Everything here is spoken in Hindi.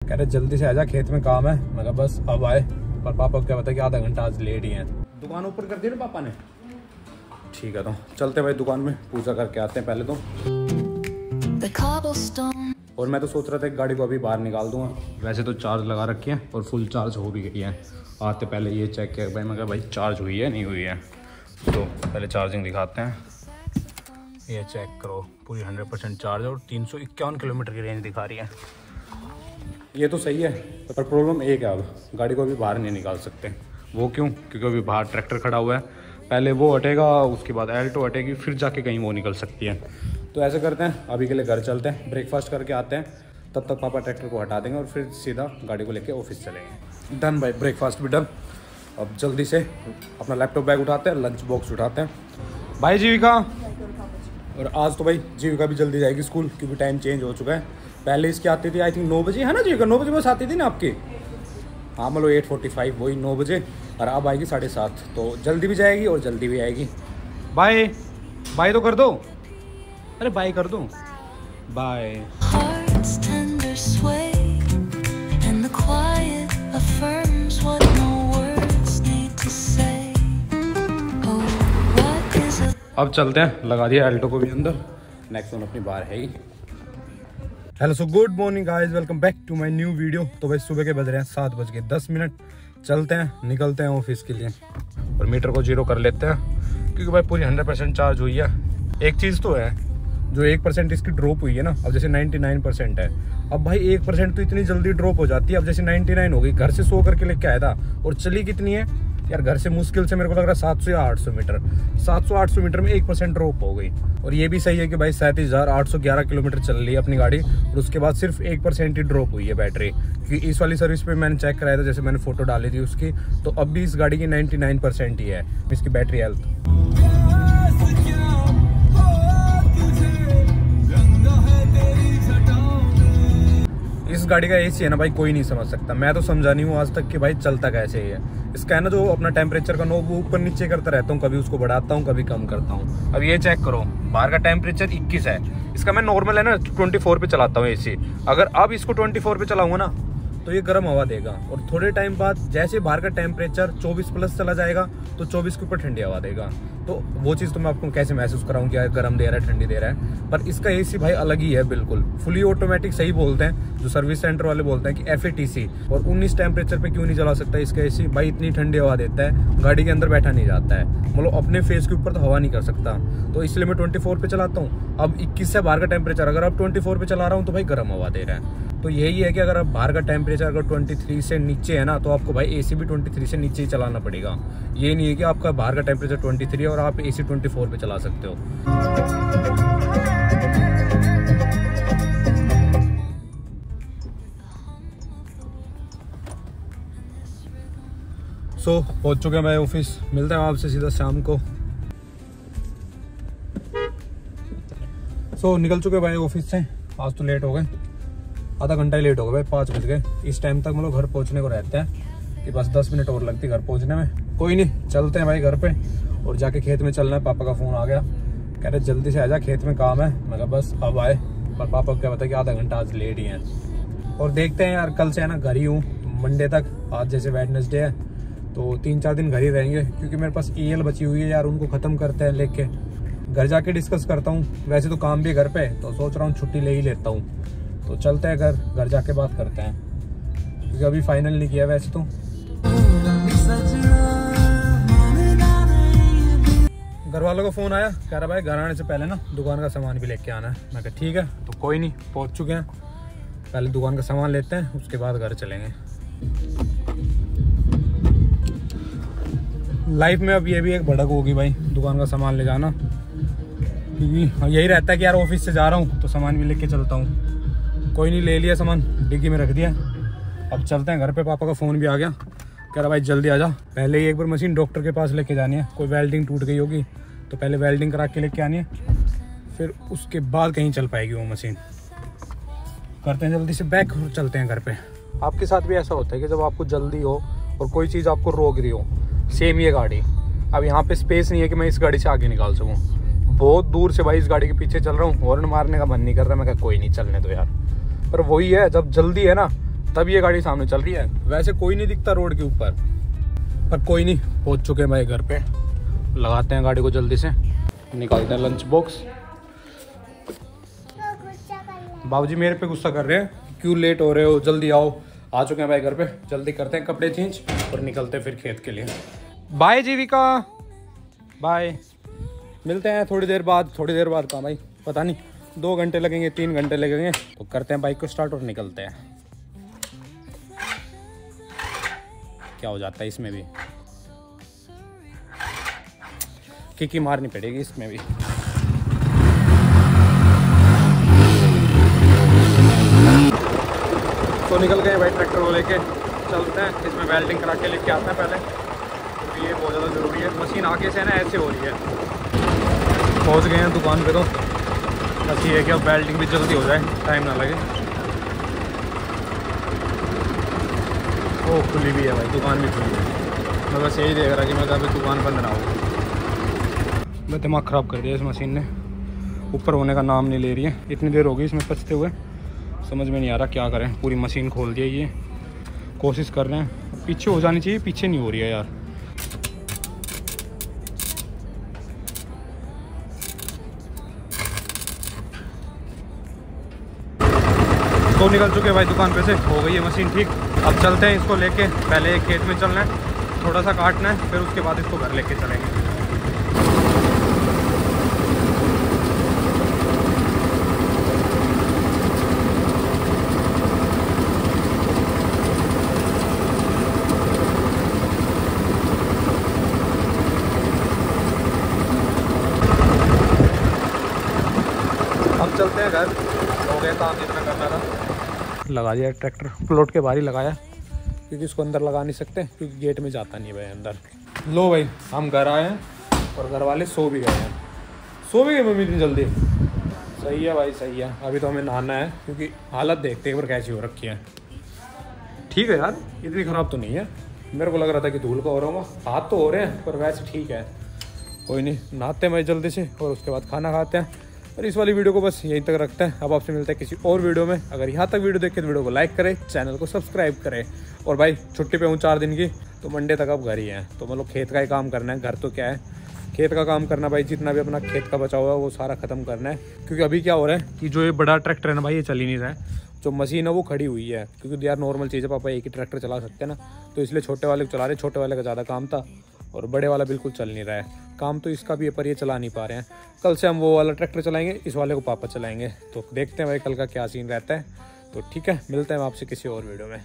कह रहे जल्दी से आजा, खेत में काम है। मैं कहा बस अब आए, पर पापा को क्या पता कि आधा घंटा आज लेट ही है। दुकान ऊपर कर दी ना पापा ने? ठीक है, तो चलते भाई दुकान में पूजा करके आते हैं पहले तो। और मैं तो सोच रहा था कि गाड़ी को अभी बाहर निकाल दूंगा। वैसे तो चार्ज लगा रखी है और फुल चार्ज हो भी गई है। आते पहले ये चेक किया भाई, मैं कहा भाई चार्ज हुई है नहीं हुई है, तो पहले चार्जिंग दिखाते हैं। ये चेक करो, पूरी 100% चार्ज और 351 किलोमीटर की रेंज दिखा रही है। ये तो सही है, पर प्रॉब्लम एक है, अब गाड़ी को अभी बाहर नहीं निकाल सकते। वो क्यों? क्योंकि अभी बाहर ट्रैक्टर खड़ा हुआ है। पहले वो हटेगा, उसके बाद एल्टो हटेगी, फिर जाके कहीं वो निकल सकती है। तो ऐसे करते हैं, अभी के लिए घर चलते हैं, ब्रेकफास्ट करके आते हैं, तब तक पापा ट्रैक्टर को हटा देंगे और फिर सीधा गाड़ी को लेके ऑफिस चलेंगे। डन भाई, ब्रेकफास्ट भी डन। अब जल्दी से अपना लैपटॉप बैग उठाते हैं, लंच बॉक्स उठाते हैं। भाई जीविका, और आज तो भाई जीविका भी जल्दी जाएगी स्कूल, क्योंकि टाइम चेंज हो चुका है। पहले इसकी आती थी आई थिंक 9 बजे, है ना जीविका? 9 बजे बस आती थी ना आपकी? हाँ मतलब 8:45, वही 9 बजे, और अब आएगी 7:30। तो जल्दी भी जाएगी और जल्दी भी आएगी। बाय बाय तो कर दो, अरे बाय कर दो, बाय। अब चलते हैं, लगा दिया एल्टो को भी अंदर, नेक्स्ट वन अपनी बाहर है ही। Hello, so good morning guys, welcome back to my new video. तो भाई सुबह के बज रहे हैं 7:10। चलते हैं, निकलते हैं ऑफिस के लिए और मीटर को 0 कर लेते हैं, क्योंकि भाई पूरी 100% चार्ज हुई है। एक चीज़ तो है, जो 1% इसकी ड्रॉप हुई है ना, अब जैसे 99% है, अब भाई 1% तो इतनी जल्दी ड्रॉप हो जाती है। अब जैसे 99 हो गई, घर से 100 करके लेके आया था, और चली कितनी है यार? घर से मुश्किल से मेरे को लग रहा है 700 या 800 मीटर। 700-800 मीटर में 1% ड्रॉप हो गई। और ये भी सही है कि भाई 37,811 किलोमीटर चल रही है अपनी गाड़ी, और उसके बाद सिर्फ 1% ही ड्रॉप हुई है बैटरी। क्योंकि इस वाली सर्विस पे मैंने चेक कराया था, जैसे मैंने फोटो डाली थी उसकी, तो अब भी इस गाड़ी की 99% ही है इसकी बैटरी हेल्थ। इस गाड़ी का एसी है ना भाई, कोई नहीं समझ सकता। मैं तो समझा नहीं हूँ आज तक कि भाई चलता कैसे है। इसका है ना जो अपना टेम्परेचर का नॉब ऊपर नीचे करता रहता हूँ, कभी उसको बढ़ाता हूँ कभी कम करता हूँ। अब ये चेक करो, बाहर का टेम्परेचर 21 है, इसका मैं नॉर्मल है ना 24 पे चलाता हूँ एसी। अगर अब इसको 24 पे चलाऊंगा ना तो ये गर्म हवा देगा, और थोड़े टाइम बाद जैसे बाहर का टेम्परेचर 24+ चला जाएगा तो 24 के ऊपर ठंडी हवा देगा। तो वो चीज़ तो मैं आपको कैसे महसूस कराऊं कि यार गर्म दे रहा है ठंडी दे रहा है। पर इसका एसी भाई अलग ही है, बिल्कुल फुली ऑटोमेटिक सही बोलते हैं, जो सर्विस सेंटर वाले बोलते हैं कि FATC। और 19 टेम्परेचर पे क्यों नहीं चला सकता इसका एसी? भाई इतनी ठंडी हवा देता है, गाड़ी के अंदर बैठा नहीं जाता है, मतलब अपने फेस के ऊपर तो हवा नहीं कर सकता। तो इसलिए मैं 24 पे चलाता हूँ। अब 21 से बाहर का टेम्परेचर, अगर अब 24 पे चला रहा हूँ तो भाई गर्म हवा दे रहा है। तो यही है कि अगर आप बाहर का टेम्परेचर अगर 23 से नीचे है ना, तो आपको भाई एसी भी 23 से नीचे ही चलाना पड़ेगा। ये नहीं है कि आपका बाहर का टेम्परेचर 23 है और आप एसी 24 पे चला सकते हो। सो पहुंच चुके हैं भाई ऑफिस, मिलते हैं आपसे सीधा शाम को। सो निकल चुके भाई ऑफिस से, आज तो लेट हो गए, आधा घंटा ही लेट हो गया भाई, 5 बज गए। इस टाइम तक मतलब घर पहुंचने को रहता है कि बस 10 मिनट और लगती है घर पहुंचने में। कोई नहीं, चलते हैं भाई घर पे, और जाके खेत में चलना है। पापा का फ़ोन आ गया, कह रहे जल्दी से आजा, खेत में काम है। मैं कहा बस अब आए, पर पापा को क्या पता कि आधा घंटा आज लेट ही है। और देखते हैं यार, कल से है ना घर ही हूँ मंडे तक। आज जैसे वेडनेसडे है तो 3-4 दिन घर ही रहेंगे, क्योंकि मेरे पास EL बची हुई है यार, उनको ख़त्म करते हैं, लेके घर जाके डिस्कस करता हूँ। वैसे तो काम भी घर पे, तो सोच रहा हूँ छुट्टी ले ही लेता हूँ। तो चलते हैं घर जाके बात करते हैं, क्योंकि अभी फाइनल नहीं किया वैसे तो। घर वालों का फ़ोन आया, कह रहा भाई घर आने से पहले ना दुकान का सामान भी लेके आना है। मैं कहा ठीक है, तो कोई नहीं, पहुंच चुके हैं, पहले दुकान का सामान लेते हैं, उसके बाद घर चलेंगे। लाइफ में अब ये भी एक भड़क होगी भाई, दुकान का सामान ले जाना, क्योंकि यही रहता है कि यार ऑफिस से जा रहा हूँ तो सामान भी लेके चलता हूँ। कोई नहीं, ले लिया सामान, डिग्गी में रख दिया। अब चलते हैं घर पे। पापा का फ़ोन भी आ गया, कह रहा भाई जल्दी आ जा। पहले ही एक बार मशीन डॉक्टर के पास लेके जानी है, कोई वेल्डिंग टूट गई होगी तो पहले वेल्डिंग करा के लेके आनी है, फिर उसके बाद कहीं चल पाएगी वो मशीन। करते हैं जल्दी से बैक और चलते हैं घर पे। आपके साथ भी ऐसा होता है कि जब आपको जल्दी हो और कोई चीज़ आपको रोक रही हो, सेम ये गाड़ी, अब यहाँ पे स्पेस नहीं है कि मैं इस गाड़ी से आगे निकाल सकूँ। बहुत दूर से भाई इस गाड़ी के पीछे चल रहा हूँ, हॉर्न मारने का मन नहीं कर रहा। मैं कहा कोई नहीं, चलने दो यार। पर वही है, जब जल्दी है ना तब ये गाड़ी सामने चल रही है। वैसे कोई नहीं दिखता रोड के ऊपर, पर कोई नहीं, पहुंच चुके हैं भाई घर पे। लगाते हैं गाड़ी को जल्दी से, निकालते हैं लंच बॉक्स। बाबूजी मेरे पे गुस्सा कर रहे हैं, क्यों लेट हो रहे हो, जल्दी आओ। आ चुके हैं भाई घर पे, जल्दी करते हैं कपड़े चेंज और निकलते हैं फिर खेत के लिए। बाय जीविका, बाय। मिलते हैं थोड़ी देर बाद कहाँ भाई पता नहीं, 2 घंटे लगेंगे 3 घंटे लगेंगे। तो करते हैं बाइक को स्टार्ट और निकलते हैं। क्या हो जाता है इसमें भी, किकी मारनी पड़ेगी इसमें भी। तो निकल गए भाई ट्रैक्टर को लेके, चलते हैं। इसमें वेल्डिंग करा के लेके आते हैं पहले, क्योंकि ये बहुत ज़्यादा ज़रूरी है। मशीन आगे से ना ऐसे हो रही है। पहुंच गए हैं दुकान पे, तो बस ये है कि अब वेल्डिंग भी जल्दी हो जाए, टाइम ना लगे। ओ खुली भी है भाई, दुकान भी खुली है। मैं बस यही देख रहा कि मैं कभी दुकान बंद ना हो। मैं दिमाग ख़राब कर दिया इस मशीन ने, ऊपर होने का नाम नहीं ले रही है। इतनी देर हो गई इसमें फंसते हुए, समझ में नहीं आ रहा क्या करें। पूरी मशीन खोल दी है, ये कोशिश कर रहे हैं, पीछे हो जानी चाहिए, पीछे नहीं हो रही है यार। तो निकल चुके भाई दुकान पे से, हो गई है मशीन ठीक। अब चलते हैं इसको लेके, पहले एक खेत में चलना है, थोड़ा सा काटना है, फिर उसके बाद इसको घर लेके चलेंगे। अब चलते हैं घर, हो गया काम जितना करना था। लगा दिया ट्रैक्टर, प्लॉट के बाहर ही लगाया, क्योंकि इसको अंदर लगा नहीं सकते, क्योंकि गेट में जाता नहीं भाई अंदर। लो भाई हम घर आए हैं और घर वाले सो भी गए हैं। सो भी गए मम्मी इतनी जल्दी? सही है भाई सही है। अभी तो हमें नहाना है, क्योंकि हालत देखते एक बार कैसी हो रखी है। ठीक है यार, इतनी ख़राब तो नहीं है। मेरे को लग रहा था कि धूल का हो रहा होगा, हाथ तो हो रहे हैं पर वैसे ठीक है। कोई नहीं, नहाते हैं भाई जल्दी से और उसके बाद खाना खाते हैं। और इस वाली वीडियो को बस यहीं तक रखते हैं। अब आपसे मिलते हैं किसी और वीडियो में। अगर यहाँ तक वीडियो देखे तो वीडियो को लाइक करें, चैनल को सब्सक्राइब करें। और भाई छुट्टी पे हूँ 4 दिन की, तो मंडे तक अब घर ही हैं। तो मतलब खेत का ही काम करना है, घर तो क्या है, खेत का काम करना भाई। जितना भी अपना खेत का बचा हुआ है वो सारा खत्म करना है। क्योंकि अभी क्या हो रहा है कि जो ये बड़ा ट्रैक्टर है ना भाई, ये चल ही नहीं रहा है। जो मशीन है वो खड़ी हुई है, क्योंकि यार नॉर्मल चीज़ है, पापा एक ही ट्रैक्टर चला सकते हैं ना, तो इसलिए छोटे वाले को चला रहे। छोटे वाले का ज़्यादा काम था और बड़े वाला बिल्कुल चल नहीं रहा है। काम तो इसका भी है पर ये चला नहीं पा रहे हैं। कल से हम वो वाला ट्रैक्टर चलाएंगे, इस वाले को पापा चलाएंगे। तो देखते हैं भाई कल का क्या सीन रहता है। तो ठीक है, मिलते हैं आपसे किसी और वीडियो में।